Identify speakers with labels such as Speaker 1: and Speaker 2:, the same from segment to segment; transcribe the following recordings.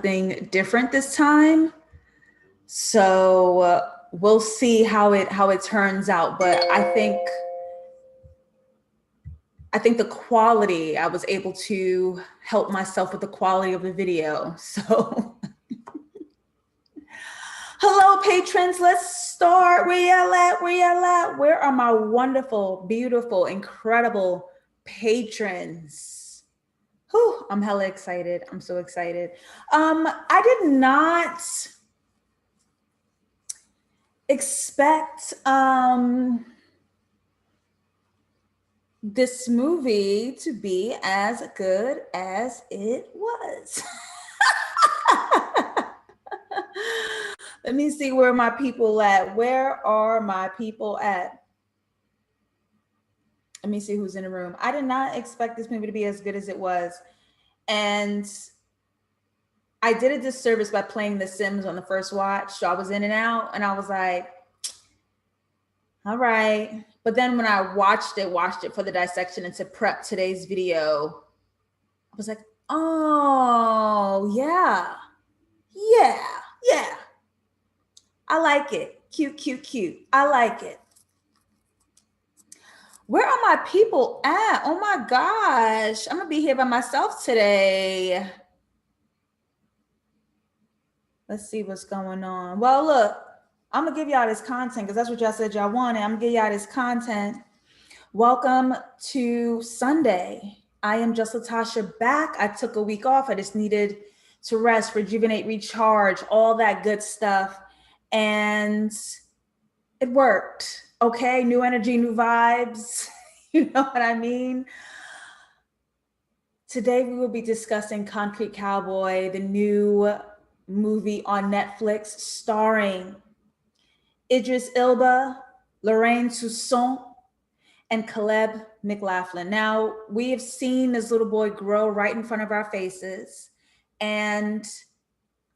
Speaker 1: something different this time. So we'll see how it turns out. But I think the quality, I was able to help myself with the quality of the video. So hello, patrons. Let's start. Where y'all at? Where y'all at? Where are my wonderful, beautiful, incredible patrons? Whew, I'm hella excited. I'm so excited. I did not expect this movie to be as good as it was. Let me see where my people at. Where are my people at? Let me see who's in the room. I did not expect this movie to be as good as it was. And I did a disservice by playing The Sims on the first watch. So I was in and out and I was like, all right. But then when I watched it for the dissection and to prep today's video, I was like, oh, yeah. I like it. Cute. I like it. Where are my people at? Oh my gosh. I'm going to be here by myself today. Let's see what's going on. Well, look, I'm going to give y'all this content because that's what y'all said y'all wanted. I'm going to give y'all this content. Welcome to Sunday. I am JustLatasha back. I took a week off. I just needed to rest, rejuvenate, recharge, all that good stuff. And it worked. Okay, new energy, new vibes. You know what I mean? Today we will be discussing Concrete Cowboy, the new movie on Netflix starring Idris Elba, Lorraine Toussaint, and Caleb McLaughlin. Now, we have seen this little boy grow right in front of our faces. And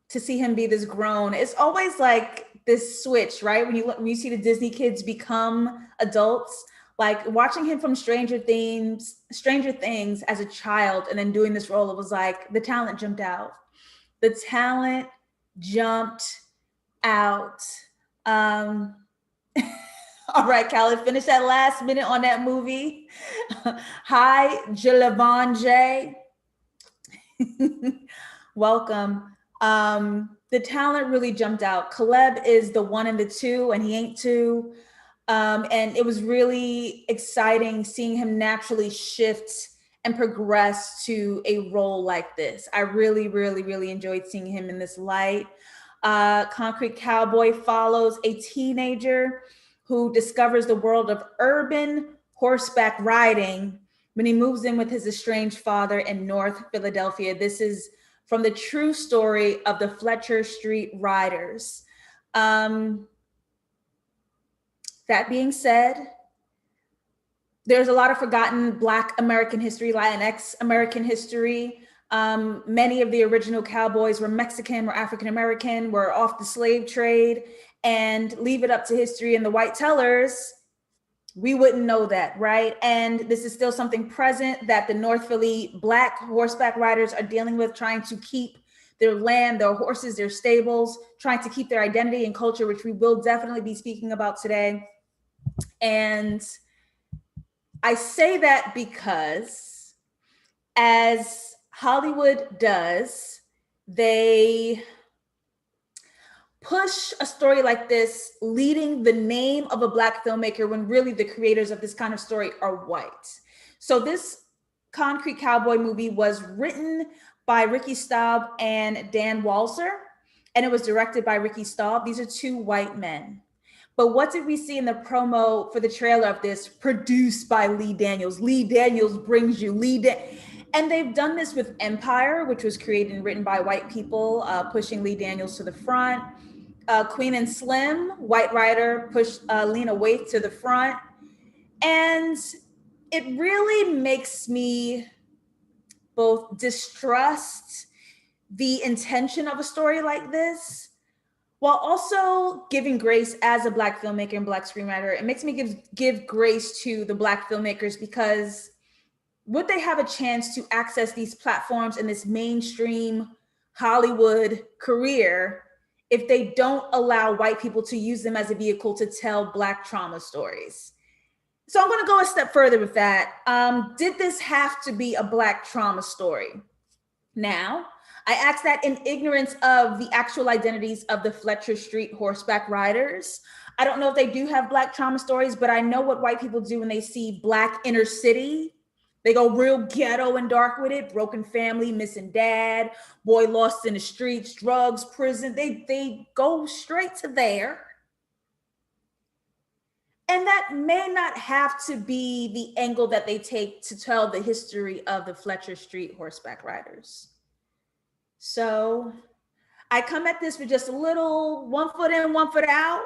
Speaker 1: to see him be this grown, it's always like this switch, right? When you see the Disney kids become adults, like watching him from Stranger Things as a child and then doing this role, it was like the talent jumped out. The talent jumped out. All right, Khaled, finish that last minute on that movie. Hi, Jalevanje. Welcome. The talent really jumped out. Caleb is the 1 and the 2, and he ain't 2. And it was really exciting seeing him naturally shift and progress to a role like this. I really enjoyed seeing him in this light. Concrete Cowboy follows a teenager who discovers the world of urban horseback riding when he moves in with his estranged father in North Philadelphia. This is from the true story of the Fletcher Street Riders. That being said, there's a lot of forgotten Black American history, Latinx American history. Many of the original cowboys were Mexican or African American, were off the slave trade, and leave it up to history and the white tellers, we wouldn't know that, right? And this is still something present that the North Philly Black horseback riders are dealing with, trying to keep their land, their horses, their stables, trying to keep their identity and culture, which we will definitely be speaking about today. And I say that because as Hollywood does, they push a story like this, leading the name of a Black filmmaker when really the creators of this kind of story are white. So this Concrete Cowboy movie was written by Ricky Staub and Dan Walser, and it was directed by Ricky Staub. These are 2 white men. But what did we see in the promo for the trailer of this? Produced by Lee Daniels. Lee Daniels brings you and they've done this with Empire, which was created and written by white people, pushing Lee Daniels to the front. Queen and Slim, white writer, pushed Lena Waithe to the front. And it really makes me both distrust the intention of a story like this, while also giving grace as a Black filmmaker and Black screenwriter. It makes me give grace to the Black filmmakers, because would they have a chance to access these platforms in this mainstream Hollywood career if they don't allow white people to use them as a vehicle to tell Black trauma stories. So I'm going to go a step further with that. Did this have to be a Black trauma story? Now, I asked that in ignorance of the actual identities of the Fletcher Street horseback riders. I don't know if they do have Black trauma stories, but I know what white people do when they see Black inner city. They go real ghetto and dark with it. Broken family, missing dad, boy lost in the streets, drugs, prison. They go straight to there. And that may not have to be the angle that they take to tell the history of the Fletcher Street horseback riders. So I come at this with just a little 1 foot in, 1 foot out,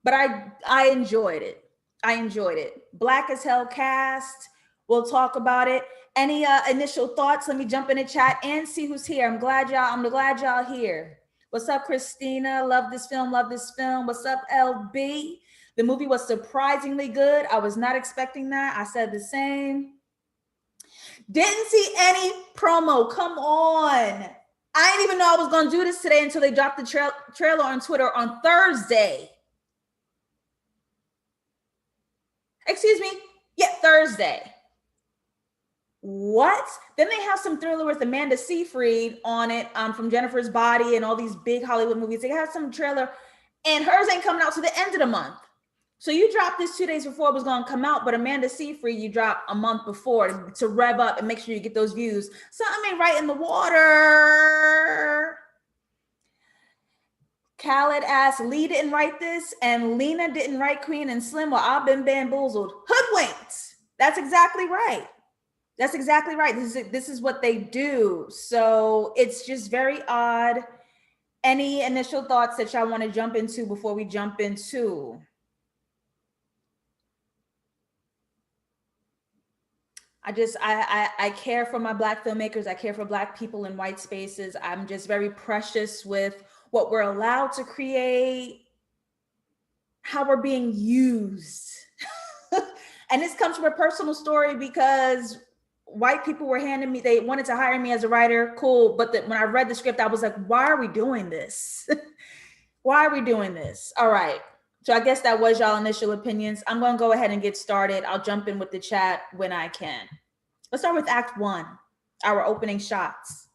Speaker 1: but I enjoyed it. I enjoyed it. Black as hell cast. We'll talk about it. Any initial thoughts? Let me jump in the chat and see who's here. I'm glad y'all here. What's up, Christina? Love this film, love this film. What's up, LB? The movie was surprisingly good. I was not expecting that. I said the same. Didn't see any promo. Come on. I didn't even know I was going to do this today until they dropped the trailer on Twitter on Thursday. Excuse me. Yeah, Thursday. What? Then they have some thriller with Amanda Seyfried on it from Jennifer's Body and all these big Hollywood movies. They have some trailer and hers ain't coming out to the end of the month. So you dropped this 2 days before it was going to come out, but Amanda Seyfried, you dropped a month before to rev up and make sure you get those views. Something ain't right in the water. Khaled asked, Lee didn't write this and Lena didn't write Queen and Slim. Well, I've been bamboozled. Hoodwinked. That's exactly right. That's exactly right. This is what they do. So it's just very odd. Any initial thoughts that y'all want to jump into before we jump into? I care for my Black filmmakers. I care for Black people in white spaces. I'm just very precious with what we're allowed to create, how we're being used. And this comes from a personal story because white people were handing me, they wanted to hire me as a writer, cool. But when I read the script, I was like, why are we doing this? Why are we doing this? All right. So I guess that was y'all initial opinions. I'm going to go ahead and get started. I'll jump in with the chat when I can. Let's start with Act 1, our opening shots.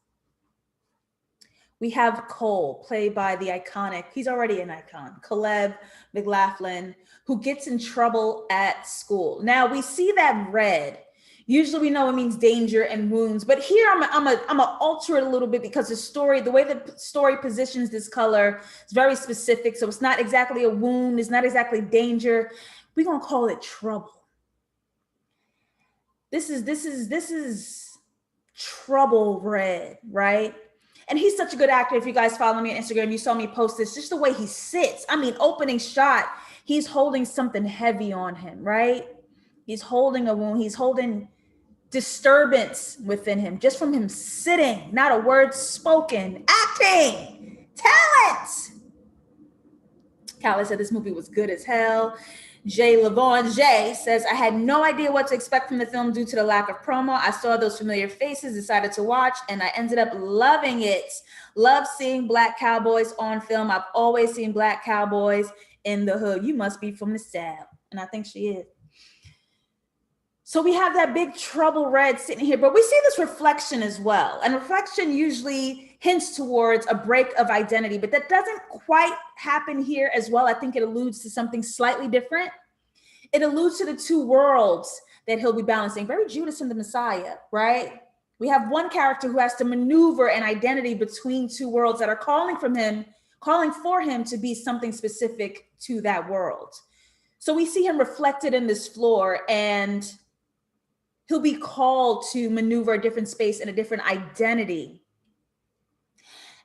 Speaker 1: We have Cole, played by the iconic, he's already an icon, Caleb McLaughlin, who gets in trouble at school. Now we see that red. Usually we know it means danger and wounds, but here I'm gonna alter it a little bit because the way the story positions this color is very specific. So it's not exactly a wound, it's not exactly danger. We're gonna call it trouble. This is trouble red, right? And he's such a good actor. If you guys follow me on Instagram, you saw me post this, just the way he sits. I mean, opening shot, he's holding something heavy on him, right? He's holding a wound, he's holding disturbance within him, just from him sitting, not a word spoken, acting, talent. Callie said this movie was good as hell. Jay Levon Jay says, I had no idea what to expect from the film due to the lack of promo. I saw those familiar faces, decided to watch, and I ended up loving it. Love seeing Black cowboys on film. I've always seen Black cowboys in the hood. You must be from the South. And I think she is. So we have that big trouble red sitting here, but we see this reflection as well. And reflection usually hints towards a break of identity, but that doesn't quite happen here as well. I think it alludes to something slightly different. It alludes to the two worlds that he'll be balancing. Very Judas and the Messiah, right? We have one character who has to maneuver an identity between two worlds that are calling for him to be something specific to that world. So we see him reflected in this floor, and he'll be called to maneuver a different space and a different identity.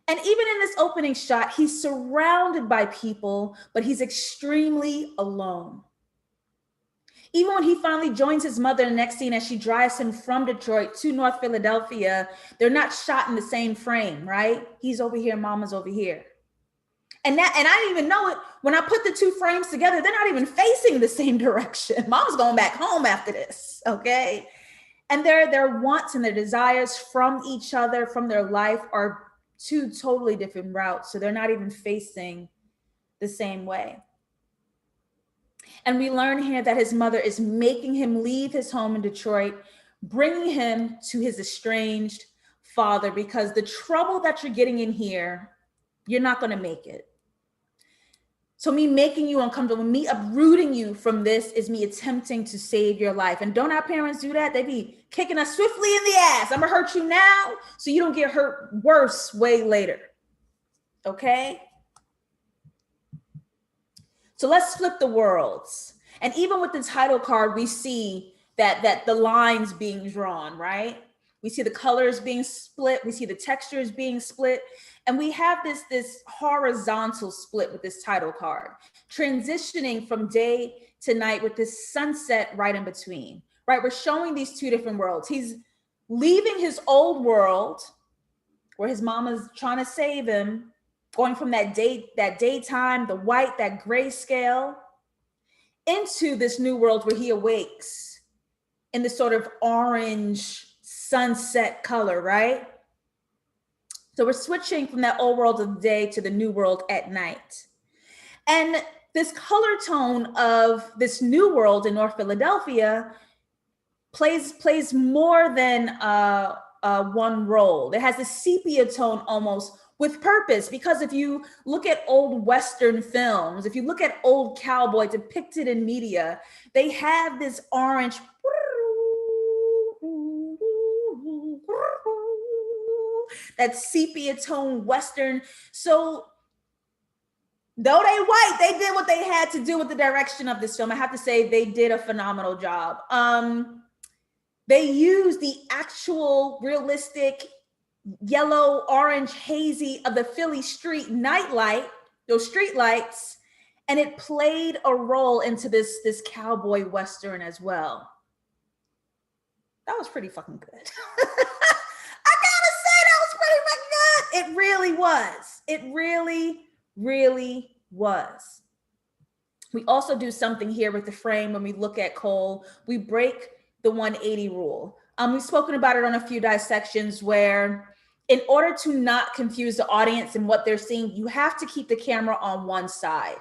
Speaker 1: And even in this opening shot, he's surrounded by people, but he's extremely alone. Even when he finally joins his mother in the next scene as she drives him from Detroit to North Philadelphia, they're not shot in the same frame, right? He's over here, mama's over here. And I didn't even know it. When I put the two frames together, they're not even facing the same direction. Mom's going back home after this, okay? And their wants and their desires from each other, from their life, are two totally different routes. So they're not even facing the same way. And we learn here that his mother is making him leave his home in Detroit, bringing him to his estranged father, because the trouble that you're getting in here, you're not going to make it. So me making you uncomfortable, me uprooting you from this is me attempting to save your life. And don't our parents do that? They be kicking us swiftly in the ass. I'm going to hurt you now so you don't get hurt worse way later. Okay? So let's flip the worlds. And even with the title card, we see that the lines being drawn, right? We see the colors being split. We see the textures being split. And we have this horizontal split with this title card, transitioning from day to night with this sunset right in between, right? We're showing these two different worlds. He's leaving his old world where his mama's trying to save him, going from that daytime, the white, that grayscale, into this new world where he awakes in this sort of orange sunset color, right? So we're switching from that old world of the day to the new world at night. And this color tone of this new world in North Philadelphia plays more than one role. It has a sepia tone almost with purpose, because if you look at old Western films, if you look at old Cowboy depicted in media, they have this orange, that sepia tone Western. So though they white, they did what they had to do with the direction of this film. I have to say they did a phenomenal job. They used the actual realistic yellow, orange, hazy of the Philly street nightlight, those street lights, and it played a role into this Cowboy Western as well. That was pretty fucking good. I gotta say, that was pretty fucking good. It really was. It really, really was. We also do something here with the frame when we look at Cole. We break the 180 rule. We've spoken about it on a few dissections where, in order to not confuse the audience and what they're seeing, you have to keep the camera on one side.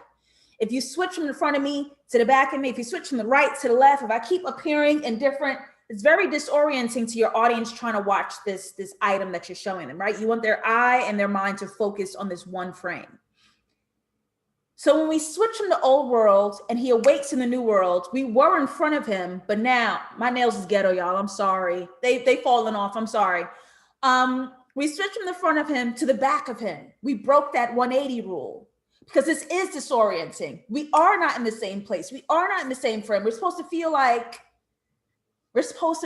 Speaker 1: If you switch from the front of me to the back of me, if you switch from the right to the left, if I keep appearing in different, it's very disorienting to your audience trying to watch this item that you're showing them, right? You want their eye and their mind to focus on this one frame. So when we switch from the old world and he awakes in the new world, we were in front of him, but now my nails is ghetto, y'all. I'm sorry. They falling off. I'm sorry. We switched from the front of him to the back of him. We broke that 180 rule because this is disorienting. We are not in the same place. We are not in the same frame. We're supposed to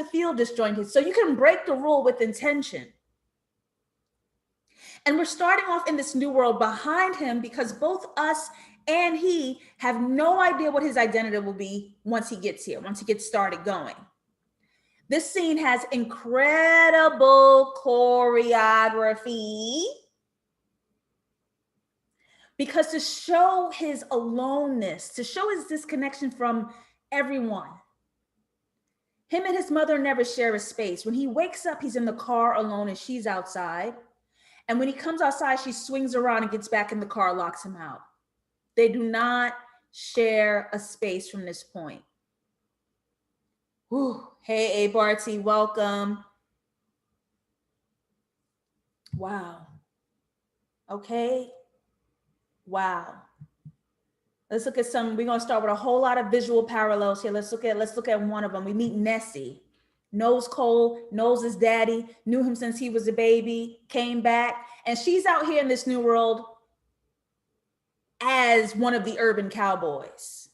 Speaker 1: feel disjointed. So you can break the rule with intention. And we're starting off in this new world behind him because both us and he have no idea what his identity will be once he gets here, once he gets started going. This scene has incredible choreography because to show his aloneness, to show his disconnection from everyone. Him and his mother never share a space. When he wakes up, he's in the car alone and she's outside. And when he comes outside, she swings around and gets back in the car, locks him out. They do not share a space from this point. Whew. Hey, A. Barty, welcome. Wow. Okay. Wow. Let's look at some. We're gonna start with a whole lot of visual parallels here. Let's look at one of them. We meet Nessie. Knows Cole, knows his daddy, knew him since he was a baby, came back, and she's out here in this new world as one of the urban cowboys.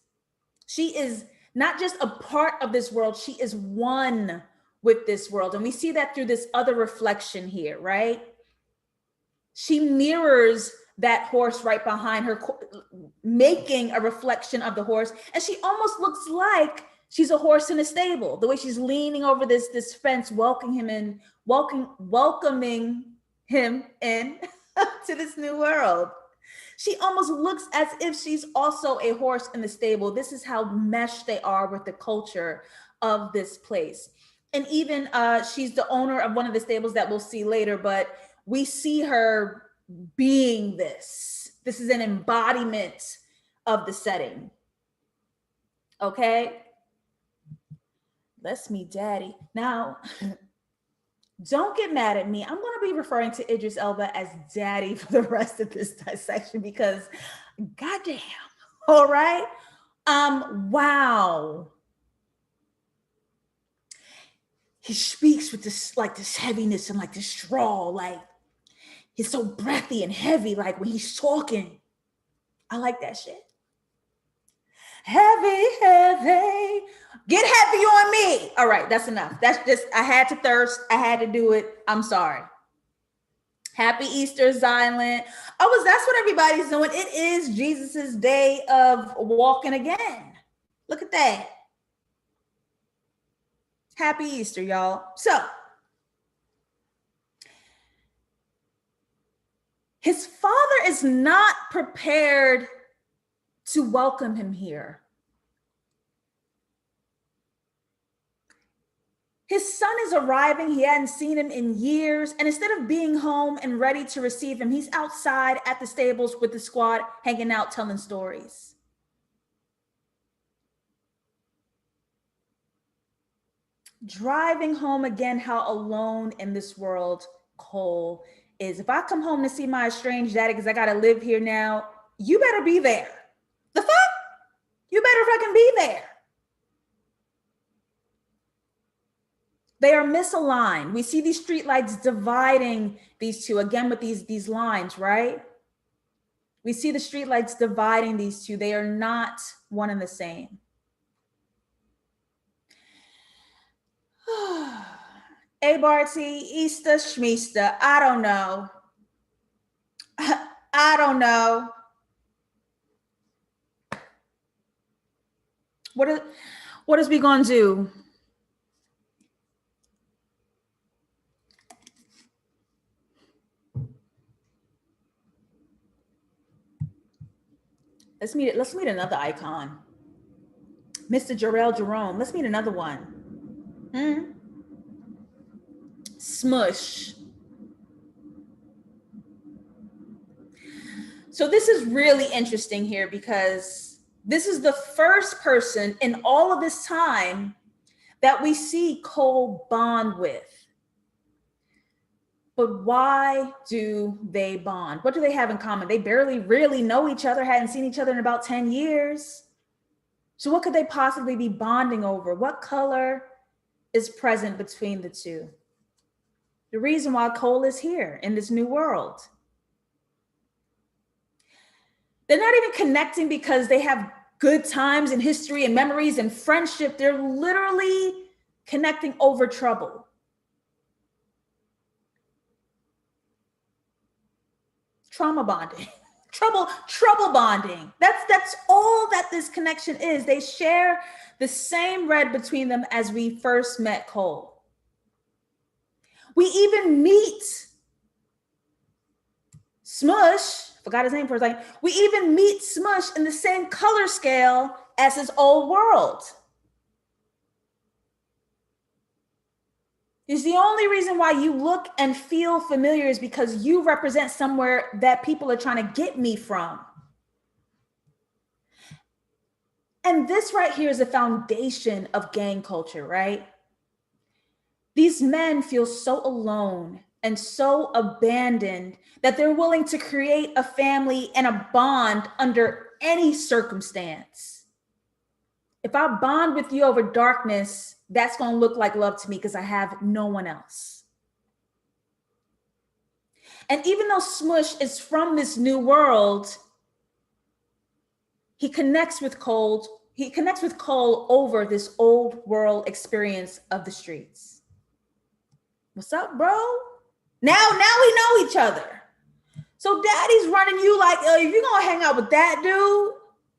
Speaker 1: She is not just a part of this world, she is one with this world. And we see that through this other reflection here, right? She mirrors that horse right behind her, making a reflection of the horse. And she almost looks like she's a horse in a stable, the way she's leaning over this fence, welcoming him in to this new world. She almost looks as if she's also a horse in the stable. This is how meshed they are with the culture of this place. And even she's the owner of one of the stables that we'll see later, but we see her being this. This is an embodiment of the setting. Okay? Bless me, daddy. Now, don't get mad at me. I'm going to be referring to Idris Elba as daddy for the rest of this dissection because goddamn. All right? Wow. He speaks with this like this heaviness and like this drawl, like he's so breathy and heavy, like when he's talking. I like that shit. Heavy, heavy. Get heavy on me. All right, that's enough. That's just, I had to thirst. I had to do it. I'm sorry. Happy Easter, Zylant. Oh, that's what everybody's doing. It is Jesus's day of walking again. Look at that. Happy Easter, y'all. So, his father is not prepared to welcome him here. His son is arriving. He hadn't seen him in years. And instead of being home and ready to receive him, he's outside at the stables with the squad, hanging out, telling stories. Driving home again, how alone in this world Cole is. If I come home to see my estranged daddy because I got to live here now, you better be there. The fuck? You better fucking be there. They are misaligned. We see these streetlights dividing these two, again with these lines, right? We see the streetlights dividing these two. They are not one and the same. Hey, Barty, Easter, Schmeaster. I don't know. I don't know. What is we gonna do? Let's meet another icon. Mr. Jarrell Jerome. Let's meet another one. Smush. So this is really interesting here because this is the first person in all of this time that we see Cole bond with. But why do they bond? What do they have in common? They barely really know each other, hadn't seen each other in about 10 years. So what could they possibly be bonding over? What color is present between the two? The reason why Cole is here in this new world. They're not even connecting because they have good times and history and memories and friendship. They're literally connecting over trouble. Trauma bonding, trouble bonding. That's all that this connection is. They share the same red between them as we first met Cole. We even meet Smush, forgot his name for a second. We even meet Smush in the same color scale as his old world. Is the only reason why you look and feel familiar is because you represent somewhere that people are trying to get me from. And this right here is the foundation of gang culture, right? These men feel so alone and so abandoned that they're willing to create a family and a bond under any circumstance. If I bond with you over darkness, that's going to look like love to me because I have no one else. And even though Smush is from this new world, he connects with Cole over this old world experience of the streets. What's up, bro? Now we know each other. So daddy's running you like, if you're going to hang out with that dude,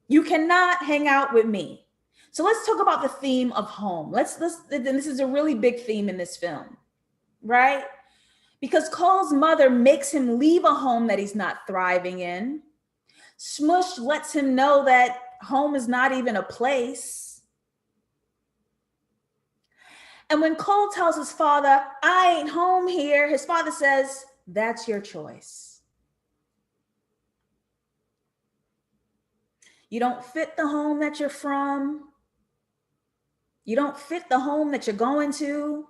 Speaker 1: you cannot hang out with me. So let's talk about the theme of home. This is a really big theme in this film, right? Because Cole's mother makes him leave a home that he's not thriving in. Smush lets him know that home is not even a place. And when Cole tells his father, I ain't home here, his father says, that's your choice. You don't fit the home that you're from. You don't fit the home that you're going to.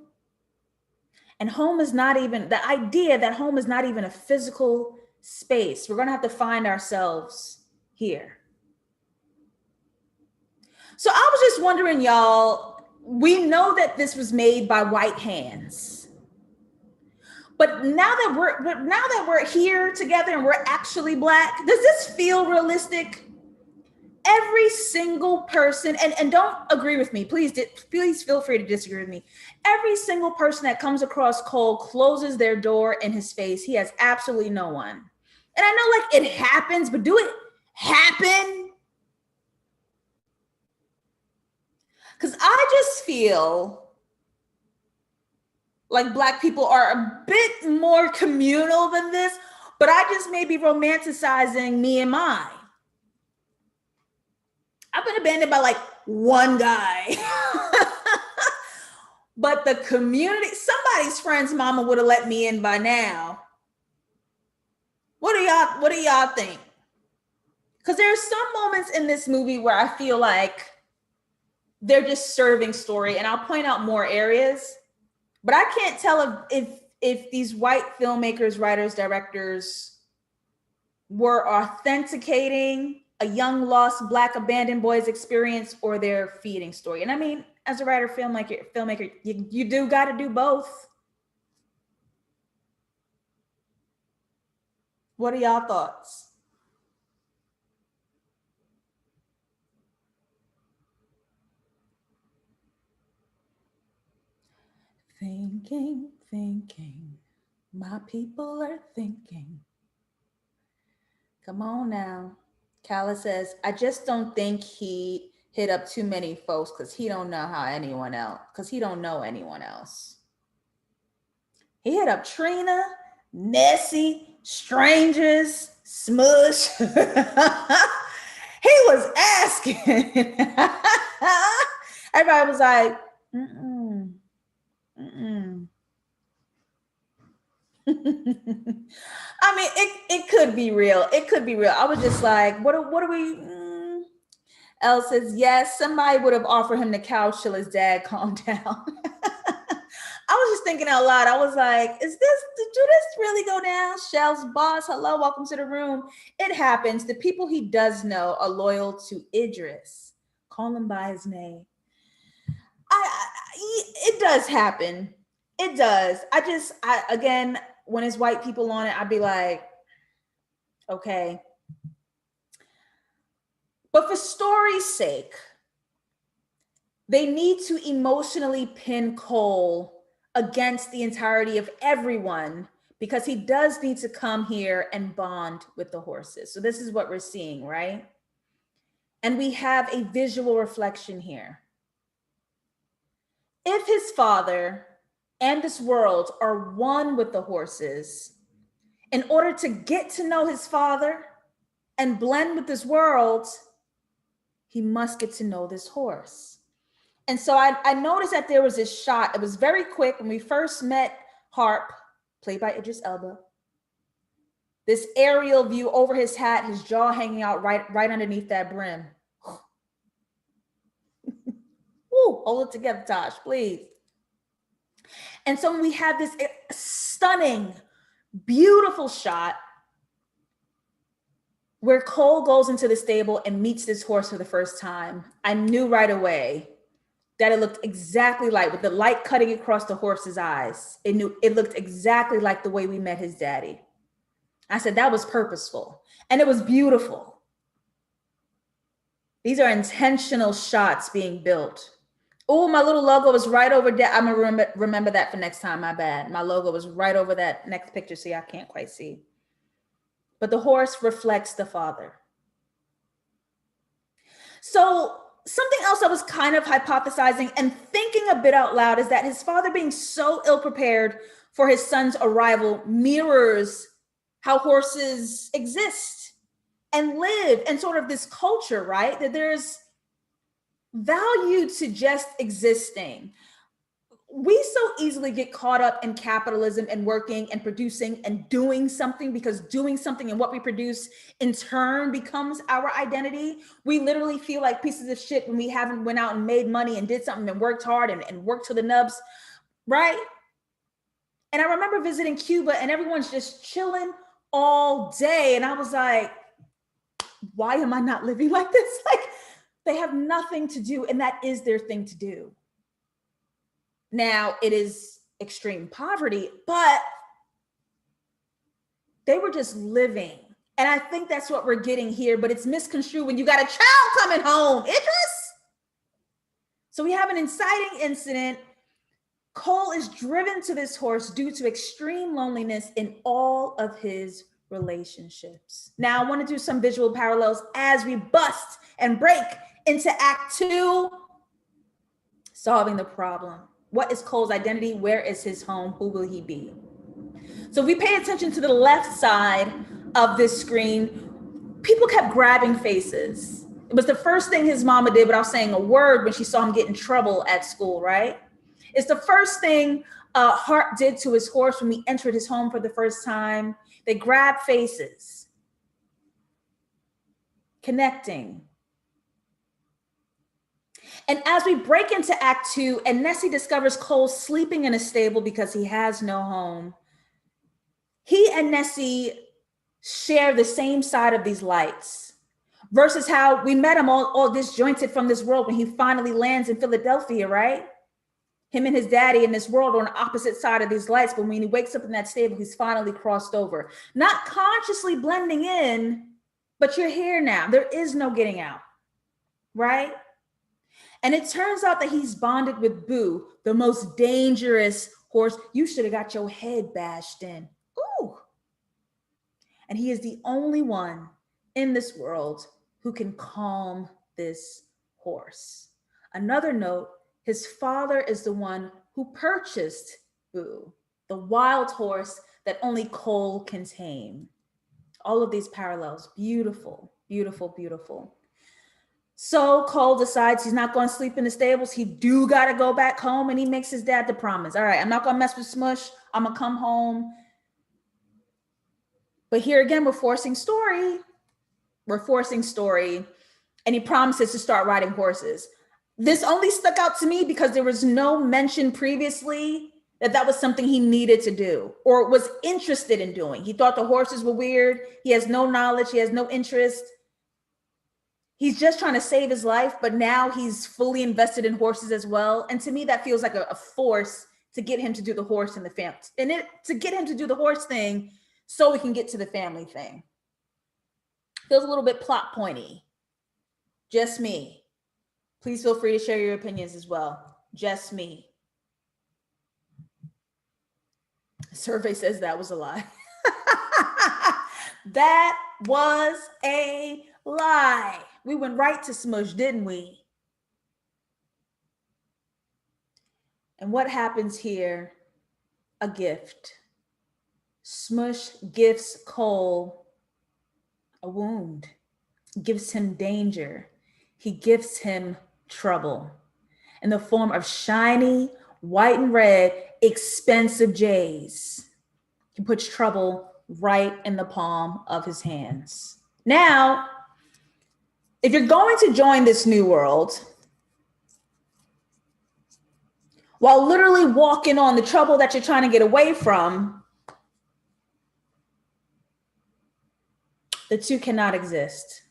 Speaker 1: And home is not even, the idea that home is not even a physical space. We're going to have to find ourselves here. So I was just wondering, y'all, we know that this was made by white hands. But now that we're here together and we're actually Black, does this feel realistic? Every single person, and don't agree with me, please feel free to disagree with me. Every single person that comes across Cole closes their door in his face. He has absolutely no one. And I know like it happens, but do it happen? Because I just feel like Black people are a bit more communal than this, but I just may be romanticizing me and mine. I've been abandoned by like one guy. But the community, somebody's friend's mama would have let me in by now. What do y'all think? Because there are some moments in this movie where I feel like they're just serving story, and I'll point out more areas, but I can't tell if these white filmmakers, writers, directors were authenticating a young, lost Black abandoned boy's experience or their feeding story. And I mean, as a writer, filmmaker, you do got to do both. What are y'all thoughts? Thinking, my people are thinking. Come on now. Kala says, I just don't think he hit up too many folks because he don't know anyone else. He hit up Trina, Nessie, strangers, Smush. He was asking. Everybody was like, I mean, it could be real. It could be real. I was just like, what are we? Elle says, yes, somebody would have offered him the couch till his dad calmed down. I was just thinking out loud. I was like, do this really go down? Shell's boss, hello, welcome to the room. It happens. The people he does know are loyal to Idris. Call him by his name. It does happen. It does. Again, when it's white people on it, I'd be like, okay. But for story's sake, they need to emotionally pin Cole against the entirety of everyone because he does need to come here and bond with the horses. So this is what we're seeing, right? And we have a visual reflection here. If his father and this world are one with the horses, in order to get to know his father and blend with this world, he must get to know this horse. And so I noticed that there was this shot. It was very quick when we first met Harp, played by Idris Elba. This aerial view over his hat, his jaw hanging out right underneath that brim. Woo, hold it together, Tosh, please. And so when we have this stunning, beautiful shot where Cole goes into the stable and meets this horse for the first time, I knew right away that it looked exactly like, with the light cutting across the horse's eyes, it looked exactly like the way we met his daddy. I said, that was purposeful. And it was beautiful. These are intentional shots being built. Oh, my little logo was right over there. I'm gonna remember that for next time, my bad. My logo was right over that next picture, so y'all can't quite see. But the horse reflects the father. So something else I was kind of hypothesizing and thinking a bit out loud is that his father being so ill-prepared for his son's arrival mirrors how horses exist and live, and sort of this culture, right? That there's value to just existing. we so easily get caught up in capitalism and working and producing and doing something, because doing something and what we produce in turn becomes our identity. We literally feel like pieces of shit when we haven't went out and made money and did something and worked hard and worked to the nubs, right? And I remember visiting Cuba and everyone's just chilling all day. And I was like, why am I not living like this? Like, they have nothing to do, and that is their thing to do. Now, it is extreme poverty, but they were just living. And I think that's what we're getting here, but it's misconstrued when you got a child coming home, Idris. So we have an inciting incident. Cole is driven to this horse due to extreme loneliness in all of his relationships. Now, I want to do some visual parallels as we bust and break into Act 2, solving the problem. What is Cole's identity? Where is his home? Who will he be? So if we pay attention to the left side of this screen, people kept grabbing faces. It was the first thing his mama did without saying a word when she saw him get in trouble at school, right? It's the first thing Hart did to his horse when we entered his home for the first time. They grabbed faces, connecting. And as we break into Act 2, and Nessie discovers Cole sleeping in a stable because he has no home, he and Nessie share the same side of these lights, versus how we met him all disjointed from this world when he finally lands in Philadelphia, right? Him and his daddy in this world on the opposite side of these lights, but when he wakes up in that stable, he's finally crossed over. Not consciously blending in, but you're here now. There is no getting out, right? And it turns out that he's bonded with Boo, the most dangerous horse. You should have got your head bashed in. Ooh. And he is the only one in this world who can calm this horse. Another note, his father is the one who purchased Boo, the wild horse that only Cole can tame. All of these parallels, beautiful, beautiful, beautiful. So Cole decides he's not going to sleep in the stables. He do got to go back home, and he makes his dad the promise. All right, I'm not going to mess with Smush. I'm going to come home. But here again, we're forcing story. And he promises to start riding horses. This only stuck out to me because there was no mention previously that was something he needed to do or was interested in doing. He thought the horses were weird. He has no knowledge. He has no interest. He's just trying to save his life, but now he's fully invested in horses as well. And to me, that feels like a force to get him to do the horse and the family, to get him to do the horse thing so we can get to the family thing. Feels a little bit plot pointy. Just me. Please feel free to share your opinions as well. Just me. The survey says that was a lie. That was a lie. We went right to Smush, didn't we? And what happens here? A gift. Smush gifts Cole a wound, gives him danger. He gifts him trouble in the form of shiny, white and red, expensive J's. He puts trouble right in the palm of his hands. Now, if you're going to join this new world, while literally walking on the trouble that you're trying to get away from, the two cannot exist.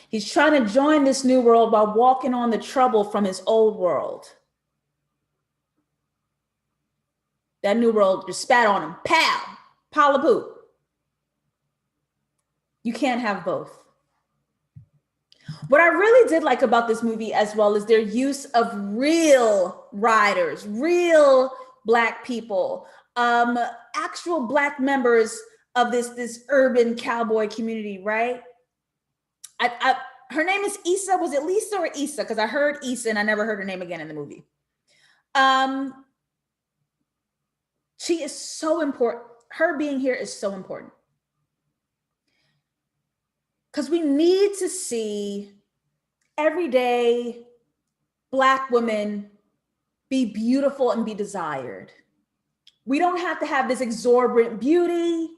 Speaker 1: He's trying to join this new world while walking on the trouble from his old world. That new world just spat on him. Pow! Pile of poop. You can't have both. What I really did like about this movie as well is their use of real riders, real Black people, actual Black members of this urban cowboy community, right? Her name is Issa. Was it Lisa or Issa? Because I heard Issa and I never heard her name again in the movie. She is so important. Her being here is so important. Because we need to see everyday Black women be beautiful and be desired. We don't have to have this exorbitant beauty.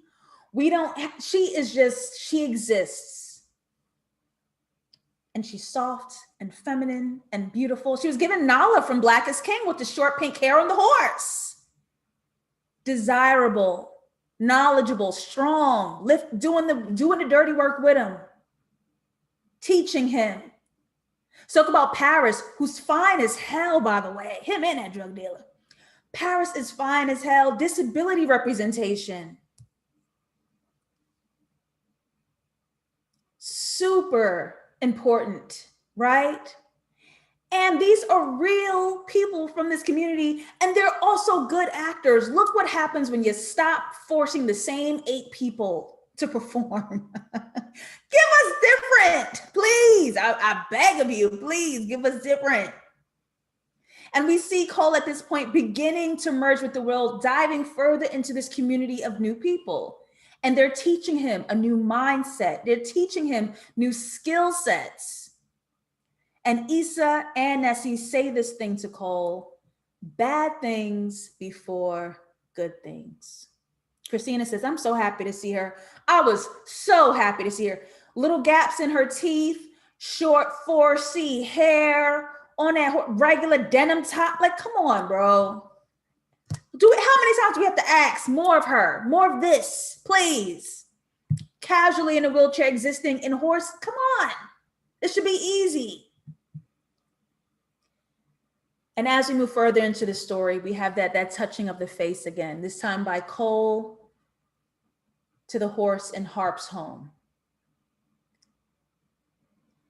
Speaker 1: She exists. And she's soft and feminine and beautiful. She was given Nala from Black is King with the short pink hair on the horse. Desirable, knowledgeable, strong, doing the dirty work with him, teaching him. So talk about Paris, who's fine as hell, by the way, him and that drug dealer. Paris is fine as hell. Disability representation. Super important, right? And these are real people from this community, and they're also good actors. Look what happens when you stop forcing the same 8 people to perform. Give us different, please. I beg of you, please give us different. And we see Cole at this point beginning to merge with the world, diving further into this community of new people. And they're teaching him a new mindset. They're teaching him new skill sets. And Issa and Nessie say this thing to Cole: bad things before good things. Christina says, I'm so happy to see her. I was so happy to see her. Little gaps in her teeth, short 4C hair, on that regular denim top. Like, come on, bro. How many times do we have to ask more of her? More of this, please. Casually in a wheelchair, existing in horse. Come on. This should be easy. And as we move further into the story, we have that touching of the face again, this time by Cole to the horse in Harp's home.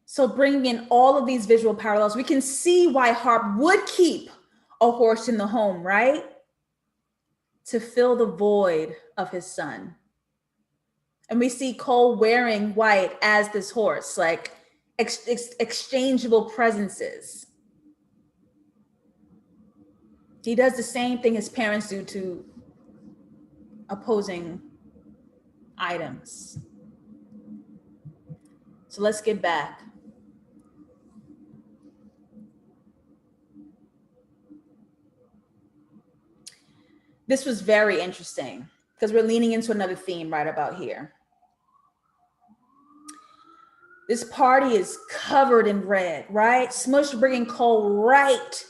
Speaker 1: So bringing in all of these visual parallels, we can see why Harp would keep a horse in the home, right? To fill the void of his son. And we see Cole wearing white as this horse, like exchangeable presences. He does the same thing his parents do to opposing items. So let's get back. This was very interesting because we're leaning into another theme right about here. This party is covered in red, right? Smush bringing Cole right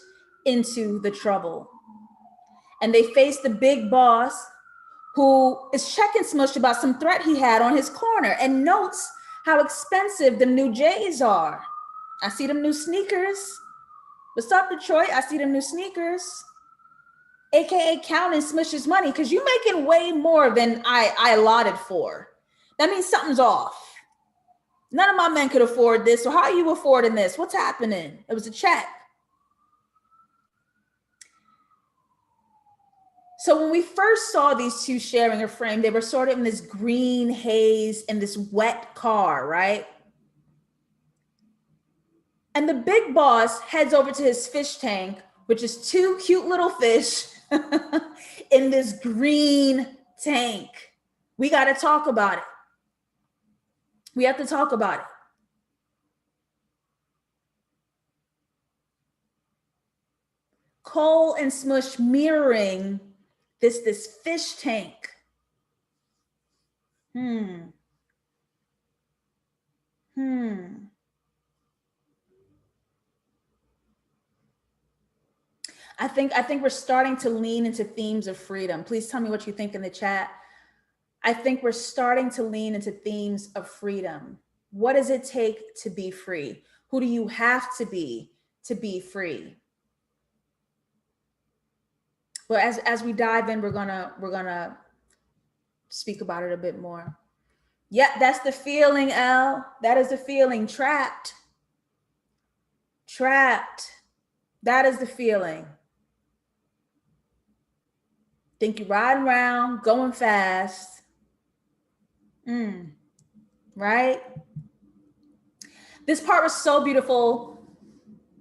Speaker 1: into the trouble. And they face the big boss, who is checking Smush about some threat he had on his corner and notes how expensive the new J's are. I see them new sneakers. What's up, Detroit? I see them new sneakers. AKA counting Smush's money, because you're making way more than I allotted for. That means something's off. None of my men could afford this. So how are you affording this? What's happening? It was a check. So when we first saw these two sharing a frame, they were sort of in this green haze in this wet car, right? And the big boss heads over to his fish tank, which is 2 cute little fish in this green tank. We got to talk about it. We have to talk about it. Cole and Smush mirroring this fish tank. I think we're starting to lean into themes of freedom. Please tell me what you think in the chat. I think we're starting to lean into themes of freedom. What does it take to be free? Who do you have to be free? Well, as we dive in, we're gonna speak about it a bit more. Yeah, that's the feeling, L. That is the feeling. Trapped. That is the feeling. Think you're riding around, going fast. Right? This part was so beautiful.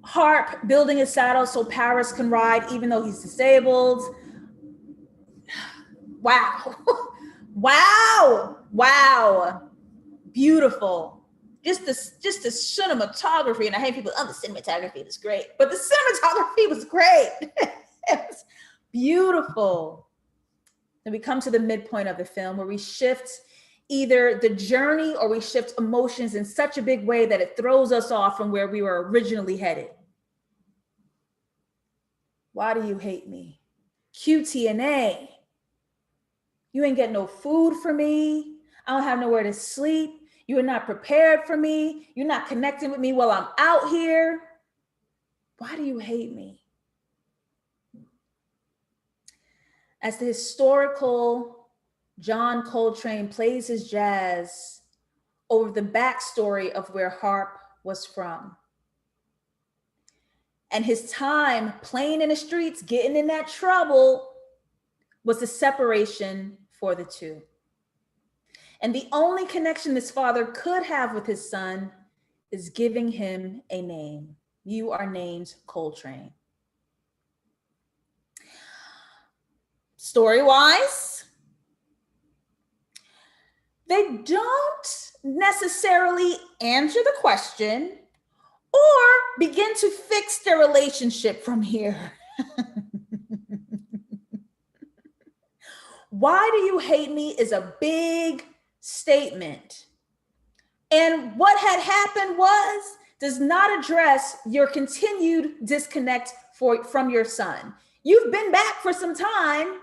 Speaker 1: Harp building a saddle so Paris can ride even though he's disabled. Wow. Wow. Beautiful. just the cinematography, and I hate people, oh, the cinematography was great, but the cinematography was great. It was beautiful. And we come to the midpoint of the film where we shift either the journey or we shift emotions in such a big way that it throws us off from where we were originally headed. Why do you hate me? QTNA. You ain't getting no food for me. I don't have nowhere to sleep. You are not prepared for me. You're not connecting with me while I'm out here. Why do you hate me? As the historical John Coltrane plays his jazz over the backstory of where Harp was from, and his time playing in the streets, getting in that trouble, was the separation for the two. And the only connection this father could have with his son is giving him a name. You are named Coltrane. Story-wise, they don't necessarily answer the question or begin to fix their relationship from here. Why do you hate me is a big statement. And what had happened does not address your continued disconnect from your son. You've been back for some time.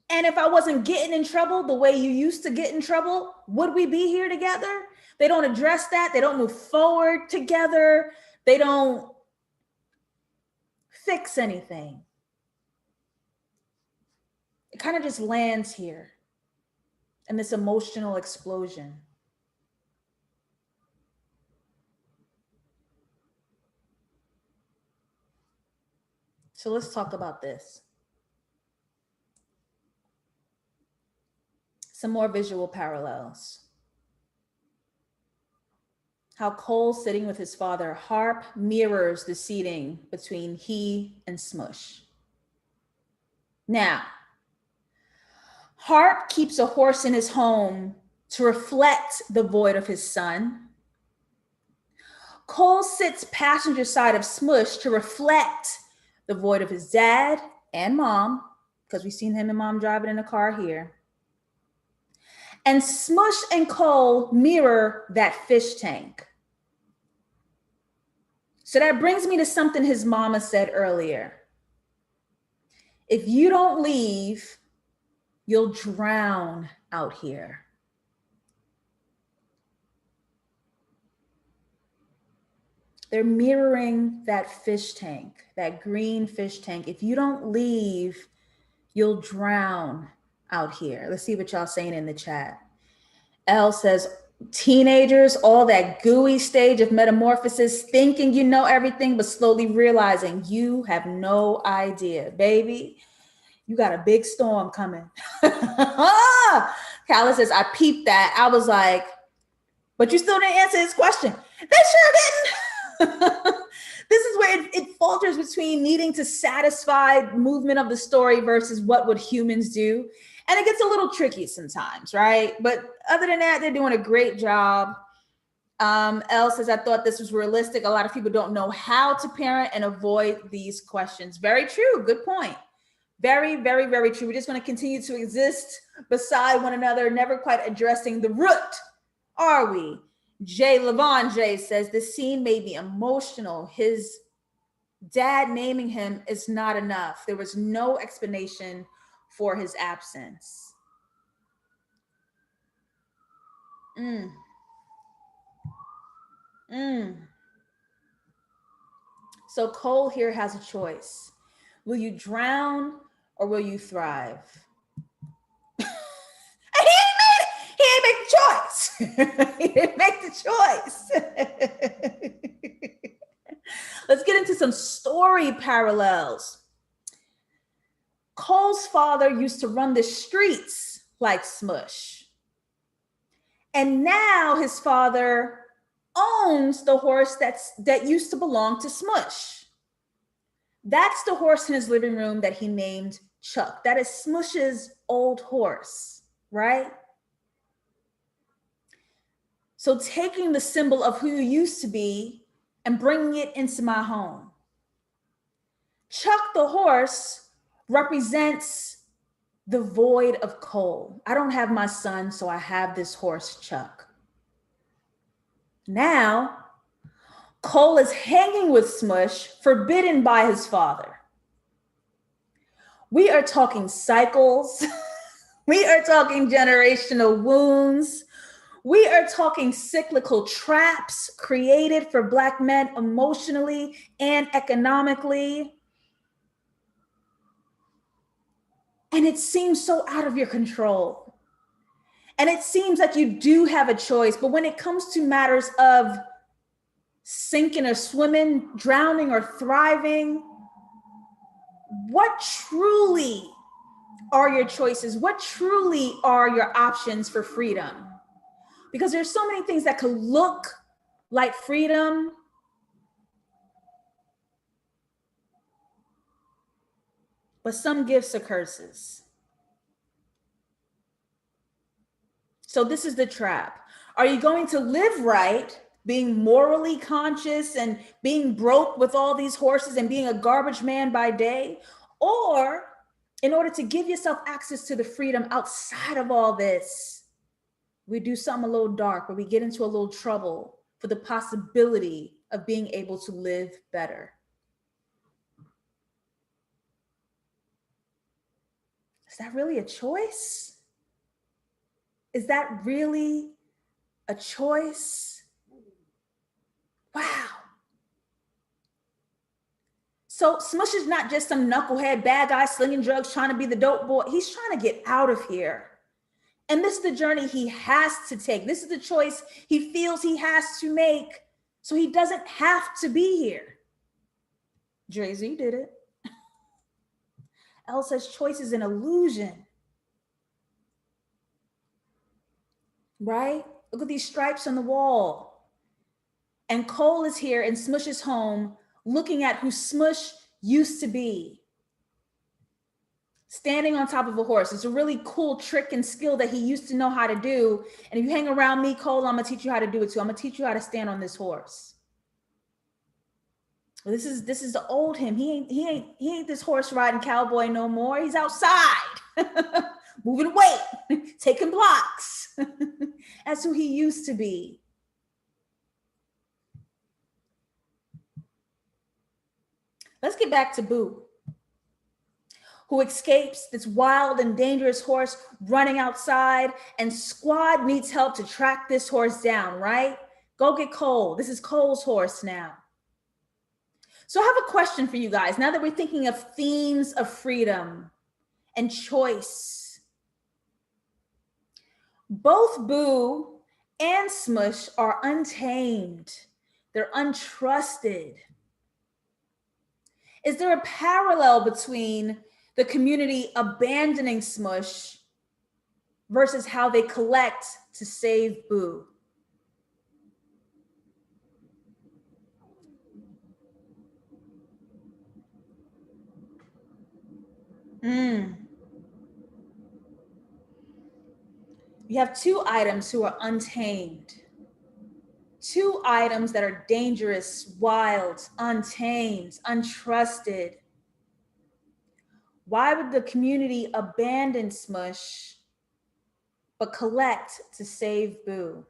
Speaker 1: And if I wasn't getting in trouble the way you used to get in trouble, would we be here together? They don't address that. They don't move forward together. They don't fix anything. It kind of just lands here in this emotional explosion. So let's talk about this. Some more visual parallels. How Cole sitting with his father, Harp, mirrors the seating between he and Smush. Now, Harp keeps a horse in his home to reflect the void of his son. Cole sits passenger side of Smush to reflect the void of his dad and mom, because we've seen him and mom driving in a car here. And Smush and Cole mirror that fish tank. So that brings me to something his mama said earlier. If you don't leave, you'll drown out here. They're mirroring that fish tank, that green fish tank. If you don't leave, you'll drown out here. Let's see what y'all saying in the chat. Elle says, teenagers, all that gooey stage of metamorphosis, thinking you know everything, but slowly realizing you have no idea. Baby, you got a big storm coming. Kala says, I peeped that. I was like, but you still didn't answer his question. They sure didn't. This is where it falters between needing to satisfy movement of the story versus what would humans do. And it gets a little tricky sometimes, right? But other than that, they're doing a great job. Elle says, I thought this was realistic. A lot of people don't know how to parent and avoid these questions. Very true. Good point. Very, very, very true. We're just going to continue to exist beside one another, never quite addressing the root, are we? Levon J says, this scene made me emotional. His dad naming him is not enough. There was no explanation for his absence. So Cole here has a choice. Will you drown or will you thrive? He ain't make the choice. He didn't make the choice. Let's get into some story parallels. Cole's father used to run the streets like Smush. And now his father owns the horse that used to belong to Smush. That's the horse in his living room that he named Chuck. That is Smush's old horse, right? So taking the symbol of who you used to be and bringing it into my home. Chuck the horse represents the void of Cole. I don't have my son, so I have this horse, Chuck. Now, Cole is hanging with Smush, forbidden by his father. We are talking cycles. We are talking generational wounds. We are talking cyclical traps created for Black men emotionally and economically. And it seems so out of your control. And it seems like you do have a choice, but when it comes to matters of sinking or swimming, drowning or thriving, what truly are your choices? What truly are your options for freedom? Because there's so many things that could look like freedom, but some gifts are curses. So this is the trap. Are you going to live right, being morally conscious and being broke with all these horses and being a garbage man by day? Or in order to give yourself access to the freedom outside of all this, we do something a little dark, where we get into a little trouble for the possibility of being able to live better. Is that really a choice? Is that really a choice? Wow. So Smush is not just some knucklehead bad guy slinging drugs, trying to be the dope boy. He's trying to get out of here. And this is the journey he has to take. This is the choice he feels he has to make, so he doesn't have to be here. Jay-Z did it. Elle says choice is an illusion. Right? Look at these stripes on the wall. And Cole is here in Smush's home, looking at who Smush used to be. Standing on top of a horse. It's a really cool trick and skill that he used to know how to do. And if you hang around me, Cole, I'm gonna teach you how to do it too. I'm gonna teach you how to stand on this horse. Well, this is the old him. He ain't this horse riding cowboy no more. He's outside, moving weight, taking blocks. That's who he used to be. Let's get back to Boo, who escapes this wild and dangerous horse running outside, and Squad needs help to track this horse down, right? Go get Cole. This is Cole's horse now. So I have a question for you guys. Now that we're thinking of themes of freedom and choice, both Boo and Smush are untamed. They're untrusted. Is there a parallel between the community abandoning Smush versus how they collect to save Boo? We have two items who are untamed. Two items that are dangerous, wild, untamed, untrusted. Why would the community abandon Smush but collect to save Boo?